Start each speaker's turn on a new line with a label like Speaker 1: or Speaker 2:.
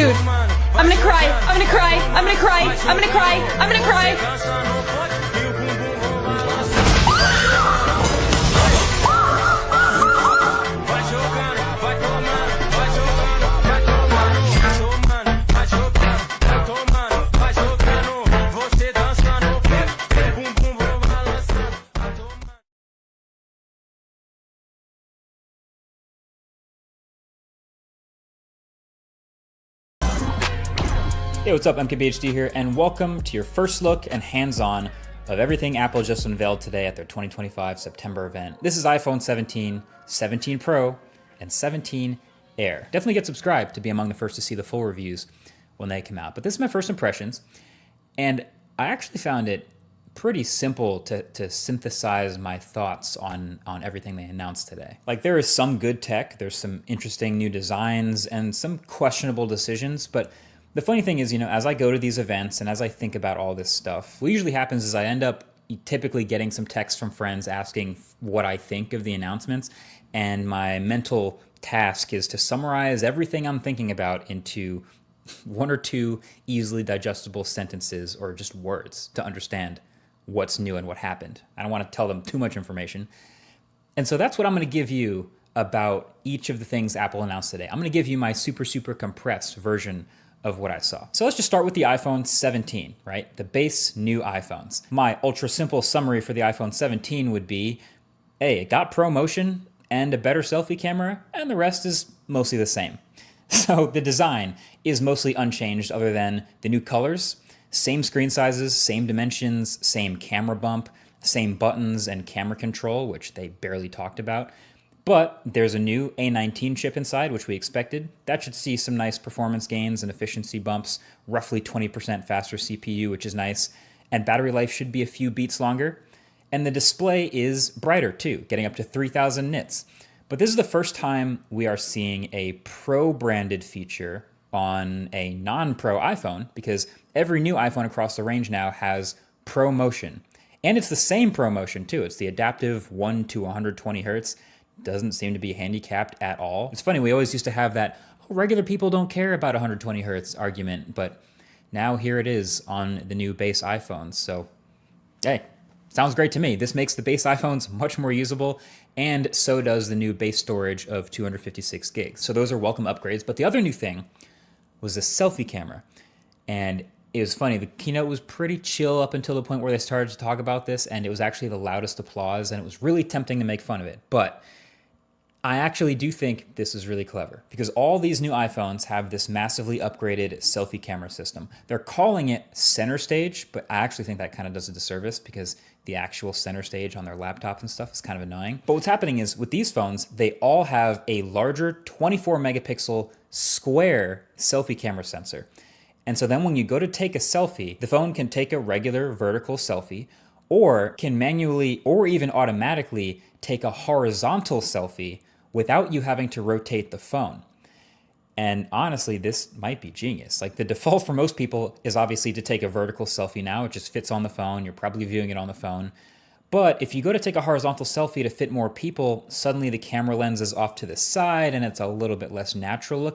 Speaker 1: Dude, I'm gonna cry. I'm gonna cry. I'm gonna cry. I'm gonna cry. I'm gonna cry.
Speaker 2: Hey, what's up? MKBHD here, and welcome to your first look and hands-on of everything Apple just unveiled today at their 2025 September event. This is iPhone 17, 17 Pro, and 17 Air. Definitely get subscribed to be among the first to see the full reviews when they come out. But this is my first impressions, and I actually found it pretty simple to synthesize my thoughts on everything they announced today. Like, there is some good tech, there's some interesting new designs, and some questionable decisions, but the funny thing is, as I go to these events and as I think about all this stuff, what usually happens is I end up typically getting some texts from friends asking what I think of the announcements, and my mental task is to summarize everything I'm thinking about into one or two easily digestible sentences or just words to understand what's new and what happened. I don't want to tell them too much information. And so that's what I'm going to give you about each of the things Apple announced today. I'm going to give you my super compressed version of what I saw. So let's just start with the iPhone 17, right? The base new iPhones. My ultra simple summary for the iPhone 17 would be, hey, it got ProMotion and a better selfie camera, and the rest is mostly the same. So the design is mostly unchanged other than the new colors, same screen sizes, same dimensions, same camera bump, same buttons and camera control, which they barely talked about. But there's a new A19 chip inside, which we expected. That should see some nice performance gains and efficiency bumps, roughly 20% faster CPU, which is nice. And battery life should be a few beats longer. And the display is brighter too, getting up to 3000 nits. But this is the first time we are seeing a Pro-branded feature on a non-Pro iPhone, because every new iPhone across the range now has ProMotion. And it's the same ProMotion too. It's the adaptive 1 to 120 hertz. Doesn't seem to be handicapped at all. It's funny, we always used to have that, oh, regular people don't care about 120 hertz argument, but now here it is on the new base iPhones. So, hey, sounds great to me. This makes the base iPhones much more usable, and so does the new base storage of 256 gigs. So those are welcome upgrades. But the other new thing was the selfie camera. And it was funny, the keynote was pretty chill up until the point where they started to talk about this, and it was actually the loudest applause, and it was really tempting to make fun of it. But I actually do think this is really clever, because all these new iPhones have this massively upgraded selfie camera system. They're calling it center stage, but I actually think that kind of does a disservice, because the actual center stage on their laptops and stuff is kind of annoying. But what's happening is with these phones, they all have a larger 24 megapixel square selfie camera sensor. And so then when you go to take a selfie, the phone can take a regular vertical selfie, or can manually or even automatically take a horizontal selfie without you having to rotate the phone. And honestly, this might be genius. Like, the default for most people is obviously to take a vertical selfie now. It just fits on the phone. You're probably viewing it on the phone. But if you go to take a horizontal selfie to fit more people, suddenly the camera lens is off to the side and it's a little bit less natural looking.